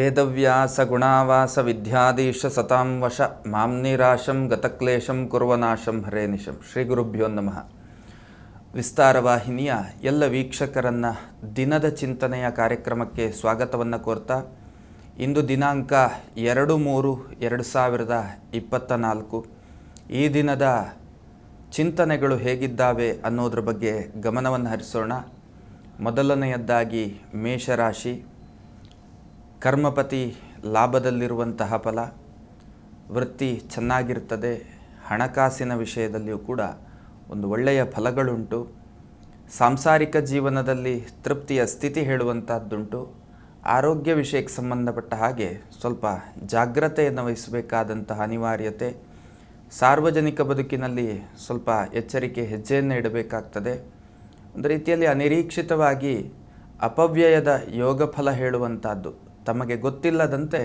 ವೇದವ್ಯಾಸ ಗುಣಾವಾಸ ವಿದ್ಯಾಧೀಶ ಸತಾಂ ವಶ ಮಾಂ ನಿರಾಶಂ ಗತಕ್ಲೇಶಂ ಕುರ್ವನಾಶಂ ಹರೇನಿಶಂ. ಶ್ರೀ ಗುರುಭ್ಯೋ ನಮಃ. ವಿಸ್ತಾರವಾಹಿನಿಯ ಎಲ್ಲ ವೀಕ್ಷಕರನ್ನು ದಿನದ ಚಿಂತನೆಯ ಕಾರ್ಯಕ್ರಮಕ್ಕೆ ಸ್ವಾಗತವನ್ನು ಕೋರ್ತಾ, ಇಂದು ದಿನಾಂಕ 2/3/2024. ಈ ದಿನದ ಚಿಂತನೆಗಳು ಹೇಗಿದ್ದಾವೆ ಅನ್ನೋದ್ರ ಬಗ್ಗೆ ಗಮನವನ್ನು ಹರಿಸೋಣ. ಮೊದಲನೆಯದ್ದಾಗಿ ಮೇಷರಾಶಿ. ಕರ್ಮಪತಿ ಲಾಭದಲ್ಲಿರುವಂತಹ ಫಲ, ವೃತ್ತಿ ಚೆನ್ನಾಗಿರ್ತದೆ. ಹಣಕಾಸಿನ ವಿಷಯದಲ್ಲಿಯೂ ಕೂಡ ಒಂದು ಒಳ್ಳೆಯ ಫಲಗಳುಂಟು. ಸಾಂಸಾರಿಕ ಜೀವನದಲ್ಲಿ ತೃಪ್ತಿಯ ಸ್ಥಿತಿ ಹೇಳುವಂಥದ್ದುಂಟು. ಆರೋಗ್ಯ ವಿಷಯಕ್ಕೆ ಸಂಬಂಧಪಟ್ಟ ಹಾಗೆ ಸ್ವಲ್ಪ ಜಾಗ್ರತೆಯನ್ನು ವಹಿಸಬೇಕಾದಂತಹ ಅನಿವಾರ್ಯತೆ. ಸಾರ್ವಜನಿಕ ಬದುಕಿನಲ್ಲಿ ಸ್ವಲ್ಪ ಎಚ್ಚರಿಕೆ ಹೆಜ್ಜೆಯನ್ನು ಇಡಬೇಕಾಗ್ತದೆ. ಒಂದು ರೀತಿಯಲ್ಲಿ ಅನಿರೀಕ್ಷಿತವಾಗಿ ಅಪವ್ಯಯದ ಯೋಗ ಫಲ ಹೇಳುವಂಥದ್ದು, ತಮಗೆ ಗೊತ್ತಿಲ್ಲದಂತೆ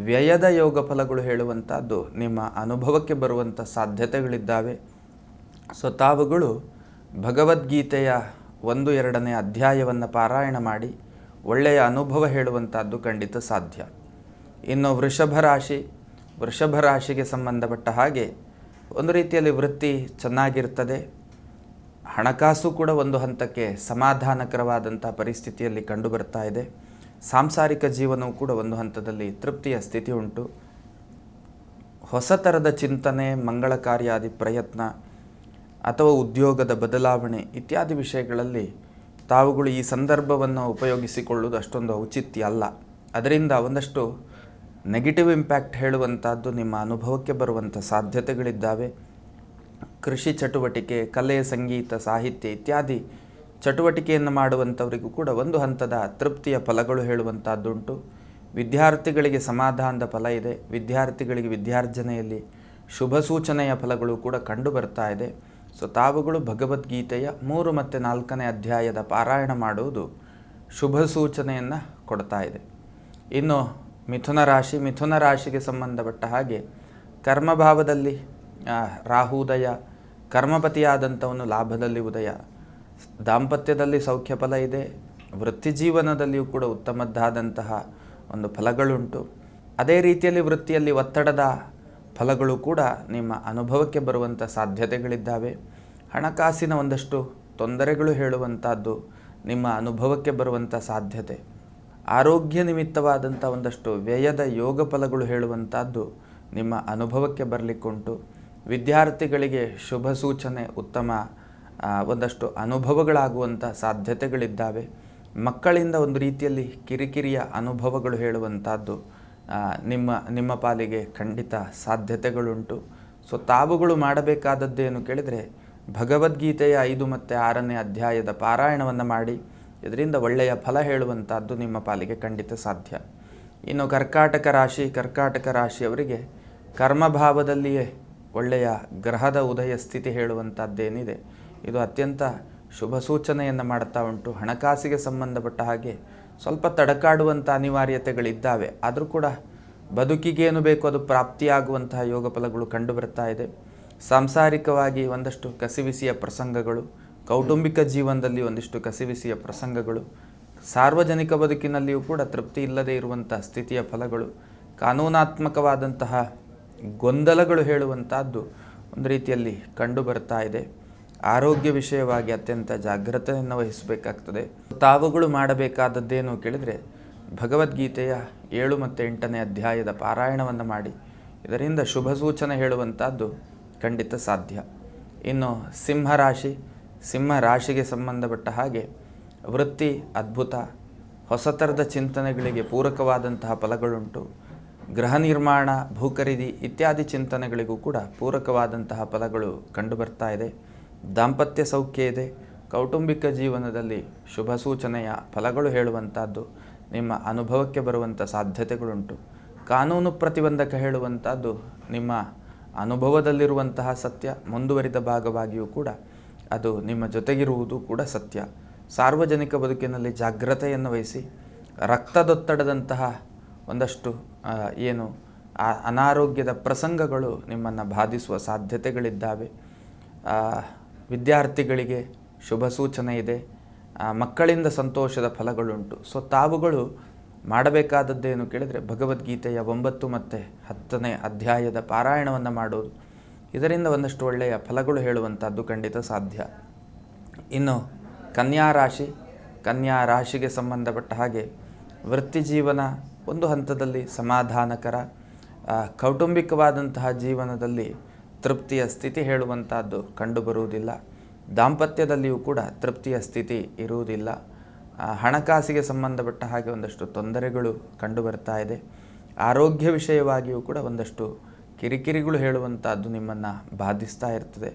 ವ್ಯಯದ ಯೋಗ ಫಲಗಳು ಹೇಳುವಂಥದ್ದು ನಿಮ್ಮ ಅನುಭವಕ್ಕೆ ಬರುವಂಥ ಸಾಧ್ಯತೆಗಳಿದ್ದಾವೆ. ಸೊ ತಾವುಗಳು ಭಗವದ್ಗೀತೆಯ 1-2ನೇ ಅಧ್ಯಾಯವನ್ನು ಪಾರಾಯಣ ಮಾಡಿ ಒಳ್ಳೆಯ ಅನುಭವ ಹೇಳುವಂಥದ್ದು ಖಂಡಿತ ಸಾಧ್ಯ. ಇನ್ನು ವೃಷಭ ರಾಶಿಗೆ ಸಂಬಂಧಪಟ್ಟ ಹಾಗೆ ಒಂದು ರೀತಿಯಲ್ಲಿ ವೃತ್ತಿ ಚೆನ್ನಾಗಿರ್ತದೆ. ಹಣಕಾಸು ಕೂಡ ಒಂದು ಹಂತಕ್ಕೆ ಸಮಾಧಾನಕರವಾದಂಥ ಪರಿಸ್ಥಿತಿಯಲ್ಲಿ ಕಂಡುಬರ್ತಾ ಇದೆ. ಸಾಂಸಾರಿಕ ಜೀವನವು ಕೂಡ ಒಂದು ಹಂತದಲ್ಲಿ ತೃಪ್ತಿಯ ಸ್ಥಿತಿ ಉಂಟು. ಹೊಸ ಥರದ ಚಿಂತನೆ, ಮಂಗಳ ಕಾರ್ಯಾದಿ ಪ್ರಯತ್ನ ಅಥವಾ ಉದ್ಯೋಗದ ಬದಲಾವಣೆ ಇತ್ಯಾದಿ ವಿಷಯಗಳಲ್ಲಿ ತಾವುಗಳು ಈ ಸಂದರ್ಭವನ್ನು ಉಪಯೋಗಿಸಿಕೊಳ್ಳುವುದು ಅಷ್ಟೊಂದು ಔಚಿತ್ಯ ಅಲ್ಲ. ಅದರಿಂದ ಒಂದಷ್ಟು ನೆಗೆಟಿವ್ ಇಂಪ್ಯಾಕ್ಟ್ ಹೇಳುವಂಥದ್ದು ನಿಮ್ಮ ಅನುಭವಕ್ಕೆ ಬರುವಂಥ ಸಾಧ್ಯತೆಗಳಿದ್ದಾವೆ. ಕೃಷಿ ಚಟುವಟಿಕೆ, ಕಲೆ, ಸಂಗೀತ, ಸಾಹಿತ್ಯ ಇತ್ಯಾದಿ ಚಟುವಟಿಕೆಯನ್ನು ಮಾಡುವಂಥವರಿಗೂ ಕೂಡ ಒಂದು ಹಂತದ ತೃಪ್ತಿಯ ಫಲಗಳು ಹೇಳುವಂಥದ್ದುಂಟು. ವಿದ್ಯಾರ್ಥಿಗಳಿಗೆ ಸಮಾಧಾನದ ಫಲ ಇದೆ. ವಿದ್ಯಾರ್ಥಿಗಳಿಗೆ ವಿದ್ಯಾರ್ಜನೆಯಲ್ಲಿ ಶುಭ ಸೂಚನೆಯ ಫಲಗಳು ಕೂಡ ಕಂಡು ಬರ್ತಾ ಇದೆ. ಸೊ ತಾವುಗಳು ಭಗವದ್ಗೀತೆಯ 3 ಮತ್ತು 4ನೇ ಅಧ್ಯಾಯದ ಪಾರಾಯಣ ಮಾಡುವುದು ಶುಭ ಸೂಚನೆಯನ್ನು ಕೊಡ್ತಾ ಇದೆ. ಇನ್ನು ಮಿಥುನ ರಾಶಿಗೆ ಸಂಬಂಧಪಟ್ಟ ಹಾಗೆ ಕರ್ಮಭಾವದಲ್ಲಿ ರಾಹು ಉದಯ, ಕರ್ಮಪತಿಯಾದಂಥವನು ಲಾಭದಲ್ಲಿ ಉದಯ, ದಾಂಪತ್ಯದಲ್ಲಿ ಸೌಖ್ಯ ಫಲ ಇದೆ. ವೃತ್ತಿ ಜೀವನದಲ್ಲಿಯೂ ಕೂಡ ಉತ್ತಮದ್ದಾದಂತಹ ಒಂದು ಫಲಗಳುಂಟು. ಅದೇ ರೀತಿಯಲ್ಲಿ ವೃತ್ತಿಯಲ್ಲಿ ಒತ್ತಡದ ಫಲಗಳು ಕೂಡ ನಿಮ್ಮ ಅನುಭವಕ್ಕೆ ಬರುವಂಥ ಸಾಧ್ಯತೆಗಳಿದ್ದಾವೆ. ಹಣಕಾಸಿನ ಒಂದಷ್ಟು ತೊಂದರೆಗಳು ಹೇಳುವಂಥದ್ದು ನಿಮ್ಮ ಅನುಭವಕ್ಕೆ ಬರುವಂಥ ಸಾಧ್ಯತೆ. ಆರೋಗ್ಯ ನಿಮಿತ್ತವಾದಂಥ ಒಂದಷ್ಟು ವ್ಯಯದ ಯೋಗ ಫಲಗಳು ಹೇಳುವಂಥದ್ದು ನಿಮ್ಮ ಅನುಭವಕ್ಕೆ ಬರಲಿಕ್ಕುಂಟು. ವಿದ್ಯಾರ್ಥಿಗಳಿಗೆ ಶುಭ ಸೂಚನೆ, ಉತ್ತಮ ಒಂದಷ್ಟು ಅನುಭವಗಳಾಗುವಂಥ ಸಾಧ್ಯತೆಗಳಿದ್ದಾವೆ. ಮಕ್ಕಳಿಂದ ಒಂದು ರೀತಿಯಲ್ಲಿ ಕಿರಿಕಿರಿಯ ಅನುಭವಗಳು ಹೇಳುವಂಥದ್ದು ನಿಮ್ಮ ಪಾಲಿಗೆ ಖಂಡಿತ ಸಾಧ್ಯತೆಗಳುಂಟು. ಸೊ ತಾವುಗಳು ಮಾಡಬೇಕಾದದ್ದೇನು ಕೇಳಿದರೆ ಭಗವದ್ಗೀತೆಯ 5 ಮತ್ತು 6ನೇ ಅಧ್ಯಾಯದ ಪಾರಾಯಣವನ್ನು ಮಾಡಿ. ಇದರಿಂದ ಒಳ್ಳೆಯ ಫಲ ಹೇಳುವಂಥದ್ದು ನಿಮ್ಮ ಪಾಲಿಗೆ ಖಂಡಿತ ಸಾಧ್ಯ. ಇನ್ನು ಕರ್ಕಾಟಕ ರಾಶಿಯವರಿಗೆ ಕರ್ಮಭಾವದಲ್ಲಿಯೇ ಒಳ್ಳೆಯ ಗ್ರಹದ ಉದಯ ಸ್ಥಿತಿ ಹೇಳುವಂಥದ್ದೇನಿದೆ ಇದು ಅತ್ಯಂತ ಶುಭ ಸೂಚನೆಯನ್ನು ಮಾಡ್ತಾ ಉಂಟು. ಹಣಕಾಸಿಗೆ ಸಂಬಂಧಪಟ್ಟ ಹಾಗೆ ಸ್ವಲ್ಪ ತಡಕಾಡುವಂಥ ಅನಿವಾರ್ಯತೆಗಳಿದ್ದಾವೆ. ಆದರೂ ಕೂಡ ಬದುಕಿಗೇನು ಬೇಕು ಅದು ಪ್ರಾಪ್ತಿಯಾಗುವಂತಹ ಯೋಗ ಫಲಗಳು ಕಂಡು ಬರ್ತಾ ಇದೆ. ಸಾಂಸಾರಿಕವಾಗಿ ಒಂದಷ್ಟು ಕಸಿವಿಸಿಯ ಪ್ರಸಂಗಗಳು, ಕೌಟುಂಬಿಕ ಜೀವನದಲ್ಲಿ ಒಂದಿಷ್ಟು ಕಸಿವಿಸಿಯ ಪ್ರಸಂಗಗಳು, ಸಾರ್ವಜನಿಕ ಬದುಕಿನಲ್ಲಿಯೂ ಕೂಡ ತೃಪ್ತಿ ಇಲ್ಲದೇ ಇರುವಂಥ ಸ್ಥಿತಿಯ ಫಲಗಳು, ಕಾನೂನಾತ್ಮಕವಾದಂತಹ ಗೊಂದಲಗಳು ಹೇಳುವಂಥದ್ದು ಒಂದು ರೀತಿಯಲ್ಲಿ ಕಂಡು ಬರ್ತಾ ಇದೆ. ಆರೋಗ್ಯ ವಿಷಯವಾಗಿ ಅತ್ಯಂತ ಜಾಗ್ರತೆಯನ್ನು ವಹಿಸಬೇಕಾಗ್ತದೆ. ತಾವುಗಳು ಮಾಡಬೇಕಾದದ್ದೇನು ಕೇಳಿದರೆ ಭಗವದ್ಗೀತೆಯ 7 ಮತ್ತು 8ನೇ ಅಧ್ಯಾಯದ ಪಾರಾಯಣವನ್ನು ಮಾಡಿ. ಇದರಿಂದ ಶುಭ ಸೂಚನೆ ಹೇಳುವಂಥದ್ದು ಖಂಡಿತ ಸಾಧ್ಯ. ಇನ್ನು ಸಿಂಹ ರಾಶಿಗೆ ಸಂಬಂಧಪಟ್ಟ ಹಾಗೆ ವೃತ್ತಿ ಅದ್ಭುತ. ಹೊಸ ಥರದ ಚಿಂತನೆಗಳಿಗೆ ಪೂರಕವಾದಂತಹ ಫಲಗಳುಂಟು. ಗೃಹ ನಿರ್ಮಾಣ, ಭೂಖರೀದಿ ಇತ್ಯಾದಿ ಚಿಂತನೆಗಳಿಗೂ ಕೂಡ ಪೂರಕವಾದಂತಹ ಫಲಗಳು ಕಂಡುಬರ್ತಾ ಇದೆ. ದಾಂಪತ್ಯ ಸೌಖ್ಯ ಇದೆ. ಕೌಟುಂಬಿಕ ಜೀವನದಲ್ಲಿ ಶುಭ ಸೂಚನೆಯ ಫಲಗಳು ಹೇಳುವಂಥದ್ದು ನಿಮ್ಮ ಅನುಭವಕ್ಕೆ ಬರುವಂಥ ಸಾಧ್ಯತೆಗಳುಂಟು. ಕಾನೂನು ಪ್ರತಿಬಂಧಕ ಹೇಳುವಂಥದ್ದು ನಿಮ್ಮ ಅನುಭವದಲ್ಲಿರುವಂತಹ ಸತ್ಯ. ಮುಂದುವರಿದ ಭಾಗವಾಗಿಯೂ ಕೂಡ ಅದು ನಿಮ್ಮ ಜೊತೆಗಿರುವುದು ಕೂಡ ಸತ್ಯ. ಸಾರ್ವಜನಿಕ ಬದುಕಿನಲ್ಲಿ ಜಾಗ್ರತೆಯನ್ನು ವಹಿಸಿ. ರಕ್ತದೊತ್ತಡದಂತಹ ಒಂದಷ್ಟು ಅನಾರೋಗ್ಯದ ಪ್ರಸಂಗಗಳು ನಿಮ್ಮನ್ನು ಬಾಧಿಸುವ ಸಾಧ್ಯತೆಗಳಿದ್ದಾವೆ. ವಿದ್ಯಾರ್ಥಿಗಳಿಗೆ ಶುಭ ಸೂಚನೆ ಇದೆ. ಮಕ್ಕಳಿಂದ ಸಂತೋಷದ ಫಲಗಳುಂಟು. ಸೊ ತಾವುಗಳು ಮಾಡಬೇಕಾದದ್ದೇನು ಕೇಳಿದರೆ ಭಗವದ್ಗೀತೆಯ 9 ಮತ್ತು 10ನೇ ಅಧ್ಯಾಯದ ಪಾರಾಯಣವನ್ನು ಮಾಡೋದು. ಇದರಿಂದ ಒಂದಷ್ಟು ಒಳ್ಳೆಯ ಫಲಗಳು ಹೇಳುವಂಥದ್ದು ಖಂಡಿತ ಸಾಧ್ಯ. ಇನ್ನು ಕನ್ಯಾ ರಾಶಿಗೆ ಸಂಬಂಧಪಟ್ಟ ಹಾಗೆ ವೃತ್ತಿ ಜೀವನ ಒಂದು ಹಂತದಲ್ಲಿ ಸಮಾಧಾನಕರ, ಕೌಟುಂಬಿಕವಾದಂತಹ ಜೀವನದಲ್ಲಿ ತೃಪ್ತಿಯ ಸ್ಥಿತಿ ಹೇಳುವಂಥದ್ದು ಕಂಡುಬರುವುದಿಲ್ಲ. ದಾಂಪತ್ಯದಲ್ಲಿಯೂ ಕೂಡ ತೃಪ್ತಿಯ ಸ್ಥಿತಿ ಇರುವುದಿಲ್ಲ. ಹಣಕಾಸಿಗೆ ಸಂಬಂಧಪಟ್ಟ ಹಾಗೆ ಒಂದಷ್ಟು ತೊಂದರೆಗಳು ಕಂಡುಬರ್ತಾ ಇದೆ. ಆರೋಗ್ಯ ವಿಷಯವಾಗಿಯೂ ಕೂಡ ಒಂದಷ್ಟು ಕಿರಿಕಿರಿಗಳು ಹೇಳುವಂಥದ್ದು ನಿಮ್ಮನ್ನು ಬಾಧಿಸ್ತಾ ಇರ್ತದೆ.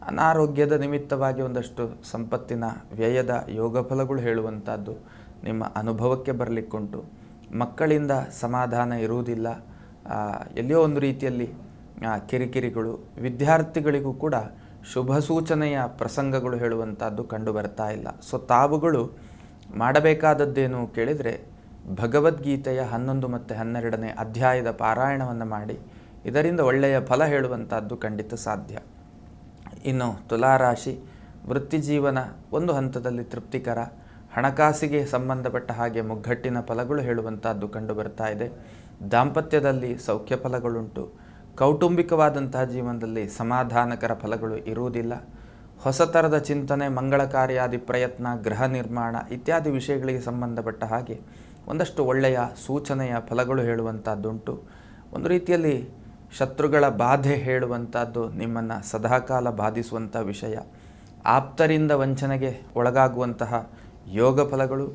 ಅನಾರೋಗ್ಯದ ನಿಮಿತ್ತವಾಗಿ ಒಂದಷ್ಟು ಸಂಪತ್ತಿನ ವ್ಯಯದ ಯೋಗ ಫಲಗಳು ಹೇಳುವಂಥದ್ದು ನಿಮ್ಮ ಅನುಭವಕ್ಕೆ ಬರಲಿಕ್ಕುಂಟು. ಮಕ್ಕಳಿಂದ ಸಮಾಧಾನ ಇರುವುದಿಲ್ಲ. ಎಲ್ಲಿಯೋ ಒಂದು ರೀತಿಯಲ್ಲಿ ಕಿರಿಕಿರಿಗಳು. ವಿದ್ಯಾರ್ಥಿಗಳಿಗೂ ಕೂಡ ಶುಭ ಸೂಚನೆಯ ಪ್ರಸಂಗಗಳು ಹೇಳುವಂಥದ್ದು ಕಂಡು ಬರ್ತಾ ಇಲ್ಲ. ಸೊ ತಾವುಗಳು ಮಾಡಬೇಕಾದದ್ದೇನು ಕೇಳಿದರೆ ಭಗವದ್ಗೀತೆಯ 11 ಮತ್ತು 12ನೇ ಅಧ್ಯಾಯದ ಪಾರಾಯಣವನ್ನು ಮಾಡಿ ಇದರಿಂದ ಒಳ್ಳೆಯ ಫಲ ಹೇಳುವಂಥದ್ದು ಖಂಡಿತ ಸಾಧ್ಯ. ಇನ್ನು ತುಲಾರಾಶಿ ವೃತ್ತಿ ಜೀವನ ಒಂದು ಹಂತದಲ್ಲಿ ತೃಪ್ತಿಕರ, ಹಣಕಾಸಿಗೆ ಸಂಬಂಧಪಟ್ಟ ಹಾಗೆ ಮುಗ್ಗಟ್ಟಿನ ಫಲಗಳು ಹೇಳುವಂಥದ್ದು ಕಂಡು ಬರ್ತಾ ಇದೆ. ದಾಂಪತ್ಯದಲ್ಲಿ ಸೌಖ್ಯ ಫಲಗಳುಂಟು. ಕೌಟುಂಬಿಕವಾದಂತಹ ಜೀವನದಲ್ಲಿ ಸಮಾಧಾನಕರ ಫಲಗಳು ಇರುವುದಿಲ್ಲ. ಹೊಸ ಥರದ ಚಿಂತನೆ, ಮಂಗಳ ಕಾರ್ಯಾದಿ ಪ್ರಯತ್ನ, ಗೃಹ ನಿರ್ಮಾಣ ಇತ್ಯಾದಿ ವಿಷಯಗಳಿಗೆ ಸಂಬಂಧಪಟ್ಟ ಹಾಗೆ ಒಂದಷ್ಟು ಒಳ್ಳೆಯ ಸೂಚನೆಯ ಫಲಗಳು ಹೇಳುವಂಥದ್ದುಂಟು. ಒಂದು ರೀತಿಯಲ್ಲಿ ಶತ್ರುಗಳ ಬಾಧೆ ಹೇಳುವಂಥದ್ದು ನಿಮ್ಮನ್ನು ಸದಾಕಾಲ ಬಾಧಿಸುವಂಥ ವಿಷಯ. ಆಪ್ತರಿಂದ ವಂಚನೆಗೆ ಒಳಗಾಗುವಂತಹ ಯೋಗ ಫಲಗಳು,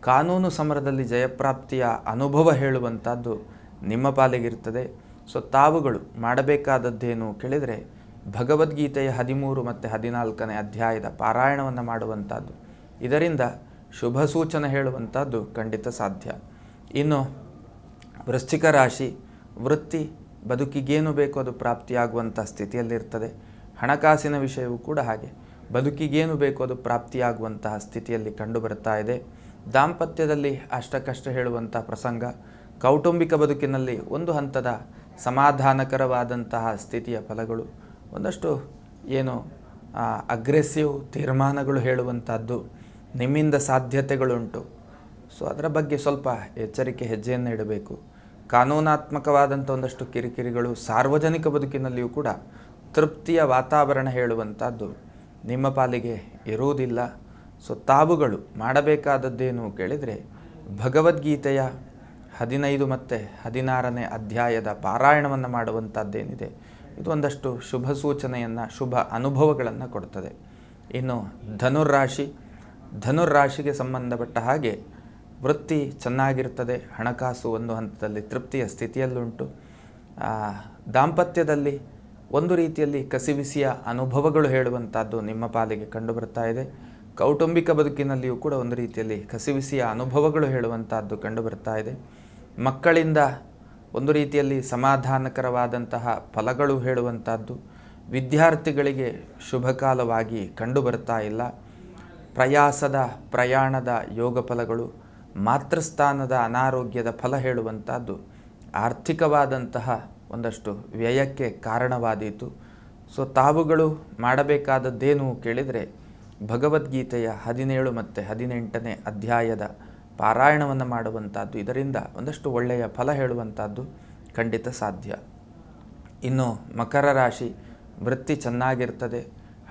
ಕಾನೂನು ಸಮರದಲ್ಲಿ ಜಯಪ್ರಾಪ್ತಿಯ ಅನುಭವ ಹೇಳುವಂಥದ್ದು ನಿಮ್ಮ ಪಾಲಿಗಿರ್ತದೆ. ಸೊ ತಾವುಗಳು ಮಾಡಬೇಕಾದದ್ದೇನು ಕೇಳಿದರೆ ಭಗವದ್ಗೀತೆಯ 13 ಮತ್ತು 14ನೇ ಅಧ್ಯಾಯದ ಪಾರಾಯಣವನ್ನು ಮಾಡುವಂಥದ್ದು. ಇದರಿಂದ ಶುಭ ಸೂಚನೆ ಹೇಳುವಂಥದ್ದು ಖಂಡಿತ ಸಾಧ್ಯ. ಇನ್ನು ವೃಶ್ಚಿಕ ರಾಶಿ ವೃತ್ತಿ ಬದುಕಿಗೇನು ಬೇಕೋ ಅದು ಪ್ರಾಪ್ತಿಯಾಗುವಂಥ ಸ್ಥಿತಿಯಲ್ಲಿರ್ತದೆ. ಹಣಕಾಸಿನ ವಿಷಯವೂ ಕೂಡ ಹಾಗೆ ಬದುಕಿಗೇನು ಬೇಕೋ ಅದು ಪ್ರಾಪ್ತಿಯಾಗುವಂತಹ ಸ್ಥಿತಿಯಲ್ಲಿ ಕಂಡುಬರ್ತಾ ಇದೆ. ದಾಂಪತ್ಯದಲ್ಲಿ ಅಷ್ಟಕಷ್ಟ ಹೇಳುವಂಥ ಪ್ರಸಂಗ, ಕೌಟುಂಬಿಕ ಬದುಕಿನಲ್ಲಿ ಒಂದು ಹಂತದ ಸಮಾಧಾನಕರವಾದಂತಹ ಸ್ಥಿತಿಯ ಫಲಗಳು, ಒಂದಷ್ಟು ಏನು ಅಗ್ರೆಸಿವ್ ತೀರ್ಮಾನಗಳು ಹೇಳುವಂಥದ್ದು ನಿಮ್ಮಿಂದ ಸಾಧ್ಯತೆಗಳುಂಟು. ಸೊ ಅದರ ಬಗ್ಗೆ ಸ್ವಲ್ಪ ಎಚ್ಚರಿಕೆ ಹೆಜ್ಜೆಯನ್ನು ಇಡಬೇಕು. ಕಾನೂನಾತ್ಮಕವಾದಂಥ ಒಂದಷ್ಟು ಕಿರಿಕಿರಿಗಳು, ಸಾರ್ವಜನಿಕ ಬದುಕಿನಲ್ಲಿಯೂ ಕೂಡ ತೃಪ್ತಿಯ ವಾತಾವರಣ ಹೇಳುವಂಥದ್ದು ನಿಮ್ಮ ಪಾಲಿಗೆ ಇರುವುದಿಲ್ಲ. ಸೊ ತಾವುಗಳು ಮಾಡಬೇಕಾದದ್ದೇನು ಕೇಳಿದರೆ ಭಗವದ್ಗೀತೆಯ 15 ಮತ್ತು 16ನೇ ಅಧ್ಯಾಯದ ಪಾರಾಯಣವನ್ನು ಮಾಡುವಂಥದ್ದೇನಿದೆ ಇದು ಒಂದಷ್ಟು ಶುಭ ಸೂಚನೆಯನ್ನು, ಶುಭ ಅನುಭವಗಳನ್ನು ಕೊಡ್ತದೆ. ಇನ್ನು ಧನುರ್ರಾಶಿಗೆ ಸಂಬಂಧಪಟ್ಟ ಹಾಗೆ ವೃತ್ತಿ ಚೆನ್ನಾಗಿರ್ತದೆ, ಹಣಕಾಸು ಒಂದು ಹಂತದಲ್ಲಿ ತೃಪ್ತಿಯ ಸ್ಥಿತಿಯಲ್ಲುಂಟು. ದಾಂಪತ್ಯದಲ್ಲಿ ಒಂದು ರೀತಿಯಲ್ಲಿ ಕಸಿವಿಸಿಯ ಅನುಭವಗಳು ಹೇಳುವಂಥದ್ದು ನಿಮ್ಮ ಪಾಲಿಗೆ ಕಂಡುಬರ್ತಾ ಇದೆ. ಕೌಟುಂಬಿಕ ಬದುಕಿನಲ್ಲಿಯೂ ಕೂಡ ಒಂದು ರೀತಿಯಲ್ಲಿ ಕಸಿವಿಸಿಯ ಅನುಭವಗಳು ಹೇಳುವಂಥದ್ದು ಕಂಡುಬರ್ತಾ ಇದೆ. ಮಕ್ಕಳಿಂದ ಒಂದು ರೀತಿಯಲ್ಲಿ ಸಮಾಧಾನಕರವಾದಂತಹ ಫಲಗಳು ಹೇಳುವಂಥದ್ದು ವಿದ್ಯಾರ್ಥಿಗಳಿಗೆ ಶುಭಕಾಲವಾಗಿ ಕಂಡುಬರ್ತಾ ಇಲ್ಲ. ಪ್ರಯಾಣದ ಯೋಗ ಫಲಗಳು, ಮಾತೃಸ್ಥಾನದ ಅನಾರೋಗ್ಯದ ಫಲ ಹೇಳುವಂಥದ್ದು ಆರ್ಥಿಕವಾದಂತಹ ಒಂದಷ್ಟು ವ್ಯಯಕ್ಕೆ ಕಾರಣವಾದೀತು. ಸೊ ತಾವುಗಳು ಮಾಡಬೇಕಾದದ್ದೇನು ಕೇಳಿದರೆ ಭಗವದ್ಗೀತೆಯ 17 ಮತ್ತು 18ನೇ ಅಧ್ಯಾಯದ ಪಾರಾಯಣವನ್ನು ಮಾಡುವಂಥದ್ದು. ಇದರಿಂದ ಒಂದಷ್ಟು ಒಳ್ಳೆಯ ಫಲ ಹೇಳುವಂಥದ್ದು ಖಂಡಿತ ಸಾಧ್ಯ. ಇನ್ನು ಮಕರ ರಾಶಿ ವೃತ್ತಿ ಚೆನ್ನಾಗಿರ್ತದೆ,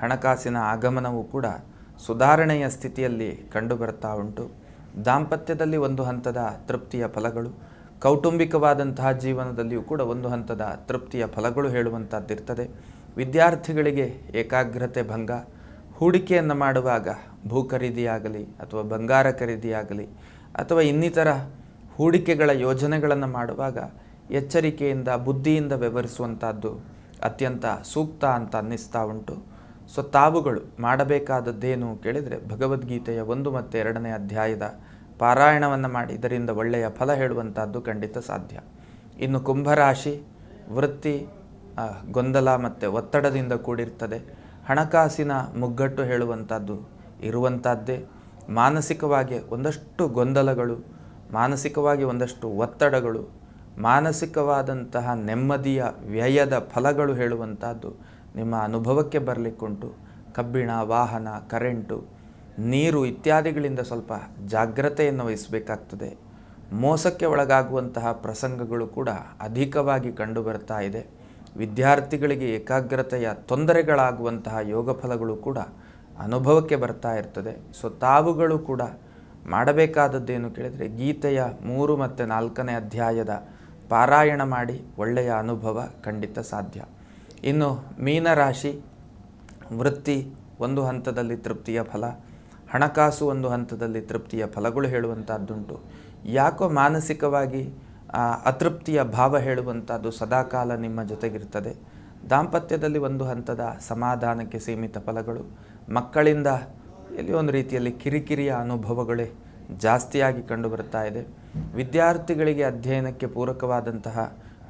ಹಣಕಾಸಿನ ಆಗಮನವೂ ಕೂಡ ಸುಧಾರಣೆಯ ಸ್ಥಿತಿಯಲ್ಲಿ ಕಂಡುಬರ್ತಾ ಉಂಟು. ದಾಂಪತ್ಯದಲ್ಲಿ ಒಂದು ಹಂತದ ತೃಪ್ತಿಯ ಫಲಗಳು, ಕೌಟುಂಬಿಕವಾದಂತಹ ಜೀವನದಲ್ಲಿಯೂ ಕೂಡ ಒಂದು ಹಂತದ ತೃಪ್ತಿಯ ಫಲಗಳು ಹೇಳುವಂಥದ್ದಿರ್ತದೆ. ವಿದ್ಯಾರ್ಥಿಗಳಿಗೆ ಏಕಾಗ್ರತೆ ಭಂಗ, ಹೂಡಿಕೆಯನ್ನು ಮಾಡುವಾಗ ಭೂ ಖರೀದಿಯಾಗಲಿ ಅಥವಾ ಬಂಗಾರ ಖರೀದಿಯಾಗಲಿ ಅಥವಾ ಇನ್ನಿತರ ಹೂಡಿಕೆಗಳ ಯೋಜನೆಗಳನ್ನು ಮಾಡುವಾಗ ಎಚ್ಚರಿಕೆಯಿಂದ ಬುದ್ಧಿಯಿಂದ ವ್ಯವಹರಿಸುವಂಥದ್ದು ಅತ್ಯಂತ ಸೂಕ್ತ ಅಂತ ಅನ್ನಿಸ್ತಾ ಉಂಟು. ಸೊ ತಾವುಗಳು ಮಾಡಬೇಕಾದದ್ದೇನು ಕೇಳಿದರೆ ಭಗವದ್ಗೀತೆಯ 1 ಮತ್ತು 2ನೇ ಅಧ್ಯಾಯದ ಪಾರಾಯಣವನ್ನು ಮಾಡಿ ಇದರಿಂದ ಒಳ್ಳೆಯ ಫಲ ಹೇಳುವಂಥದ್ದು ಖಂಡಿತ ಸಾಧ್ಯ. ಇನ್ನು ಕುಂಭರಾಶಿ ವೃತ್ತಿ ಗೊಂದಲ ಮತ್ತು ಒತ್ತಡದಿಂದ ಕೂಡಿರ್ತದೆ. ಹಣಕಾಸಿನ ಮುಗ್ಗಟ್ಟು ಹೇಳುವಂಥದ್ದು ಇರುವಂಥದ್ದೇ. ಮಾನಸಿಕವಾಗಿ ಒಂದಷ್ಟು ಗೊಂದಲಗಳು, ಮಾನಸಿಕವಾಗಿ ಒಂದಷ್ಟು ಒತ್ತಡಗಳು, ಮಾನಸಿಕವಾದಂತಹ ನೆಮ್ಮದಿಯ ವ್ಯಯದ ಫಲಗಳು ಹೇಳುವಂಥದ್ದು ನಿಮ್ಮ ಅನುಭವಕ್ಕೆ ಬರಲಿಕ್ಕುಂಟು. ಕಬ್ಬಿಣ, ವಾಹನ, ಕರೆಂಟು, ನೀರು ಇತ್ಯಾದಿಗಳಿಂದ ಸ್ವಲ್ಪ ಜಾಗ್ರತೆಯನ್ನು ವಹಿಸಬೇಕಾಗ್ತದೆ. ಮೋಸಕ್ಕೆ ಒಳಗಾಗುವಂತಹ ಪ್ರಸಂಗಗಳು ಕೂಡ ಅಧಿಕವಾಗಿ ಕಂಡುಬರ್ತಾ ಇದೆ. ವಿದ್ಯಾರ್ಥಿಗಳಿಗೆ ಏಕಾಗ್ರತೆಯ ತೊಂದರೆಗಳಾಗುವಂತಹ ಯೋಗ ಫಲಗಳು ಕೂಡ ಅನುಭವಕ್ಕೆ ಬರ್ತಾ ಇರ್ತದೆ. ಸೊ ತಾವುಗಳು ಕೂಡ ಮಾಡಬೇಕಾದದ್ದೇನು ಕೇಳಿದರೆ ಗೀತೆಯ 3 ಮತ್ತು 4ನೇ ಅಧ್ಯಾಯದ ಪಾರಾಯಣ ಮಾಡಿ ಒಳ್ಳೆಯ ಅನುಭವ ಖಂಡಿತ ಸಾಧ್ಯ. ಇನ್ನು ಮೀನರಾಶಿ, ವೃತ್ತಿ ಒಂದು ಹಂತದಲ್ಲಿ ತೃಪ್ತಿಯ ಫಲ, ಹಣಕಾಸು ಒಂದು ಹಂತದಲ್ಲಿ ತೃಪ್ತಿಯ ಫಲಗಳು ಹೇಳುವಂಥದ್ದುಂಟು. ಯಾಕೋ ಮಾನಸಿಕವಾಗಿ ಅತೃಪ್ತಿಯ ಭಾವ ಹೇಳುವಂಥದ್ದು ಸದಾಕಾಲ ನಿಮ್ಮ ಜೊತೆಗಿರ್ತದೆ. ದಾಂಪತ್ಯದಲ್ಲಿ ಒಂದು ಹಂತದ ಸಮಾಧಾನಕ್ಕೆ ಸೀಮಿತ ಫಲಗಳು, ಮಕ್ಕಳಿಂದ ಎಲ್ಲಿ ಒಂದು ರೀತಿಯಲ್ಲಿ ಕಿರಿಕಿರಿಯ ಅನುಭವಗಳೇ ಜಾಸ್ತಿಯಾಗಿ ಕಂಡುಬರ್ತಾ ಇದೆ. ವಿದ್ಯಾರ್ಥಿಗಳಿಗೆ ಅಧ್ಯಯನಕ್ಕೆ ಪೂರಕವಾದಂತಹ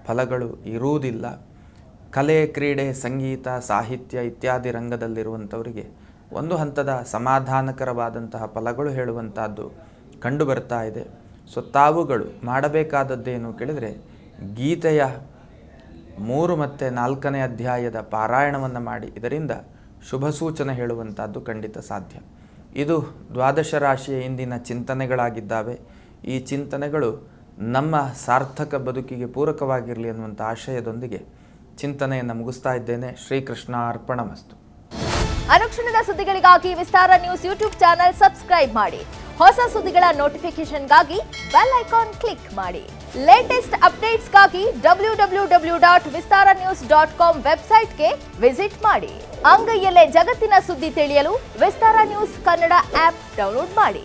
ಫಲಗಳು ಇರುವುದಿಲ್ಲ. ಕಲೆ, ಕ್ರೀಡೆ, ಸಂಗೀತ, ಸಾಹಿತ್ಯ ಇತ್ಯಾದಿ ರಂಗದಲ್ಲಿರುವಂಥವರಿಗೆ ಒಂದು ಹಂತದ ಸಮಾಧಾನಕರವಾದಂತಹ ಫಲಗಳು ಹೇಳುವಂಥದ್ದು ಕಂಡುಬರ್ತಾ ಇದೆ. ಸೊ ತಾವುಗಳು ಮಾಡಬೇಕಾದದ್ದೇನು ಕೇಳಿದರೆ ಗೀತೆಯ 3 ಮತ್ತು 4ನೇ ಅಧ್ಯಾಯದ ಪಾರಾಯಣವನ್ನು ಮಾಡಿ, ಇದರಿಂದ ಶುಭ ಸೂಚನೆ ಹೇಳುವಂಥದ್ದು ಖಂಡಿತ ಸಾಧ್ಯ. ಇದು ದ್ವಾದಶ ರಾಶಿಯ ಇಂದಿನ ಚಿಂತನೆಗಳಾಗಿದ್ದಾವೆ. ಈ ಚಿಂತನೆಗಳು ನಮ್ಮ ಸಾರ್ಥಕ ಬದುಕಿಗೆ ಪೂರಕವಾಗಿರಲಿ ಅನ್ನುವಂಥ ಆಶಯದೊಂದಿಗೆ ಚಿಂತನೆಯನ್ನು ಮುಗಿಸ್ತಾ ಇದ್ದೇನೆ. ಶ್ರೀಕೃಷ್ಣ ಅರ್ಪಣಮಸ್ತು. ಅನುಕ್ಷಣದ ಸುದ್ದಿಗಳಿಗಾಗಿ ವಿಸ್ತಾರ ನ್ಯೂಸ್ ಯೂಟ್ಯೂಬ್ ಚಾನೆಲ್ ಸಬ್ಸ್ಕ್ರೈಬ್ ಮಾಡಿ. ಹೊಸ ಸುದ್ದಿಗಳ ನೋಟಿಫಿಕೇಶನ್ಗಾಗಿ ಬೆಲ್ ಐಕಾನ್ ಕ್ಲಿಕ್ ಮಾಡಿ. ಲೇಟೆಸ್ಟ್ ಅಪ್ಡೇಟ್ಸ್ಗಾಗಿ www.vistaranews.com ವೆಬ್ಸೈಟ್ಗೆ ವಿಸಿಟ್ ಮಾಡಿ. ಅಂಗೈಯಲ್ಲೇ ಜಗತ್ತಿನ ಸುದ್ದಿ ತಿಳಿಯಲು ವಿಸ್ತಾರ ನ್ಯೂಸ್ ಕನ್ನಡ ಆಪ್ ಡೌನ್ಲೋಡ್ ಮಾಡಿ.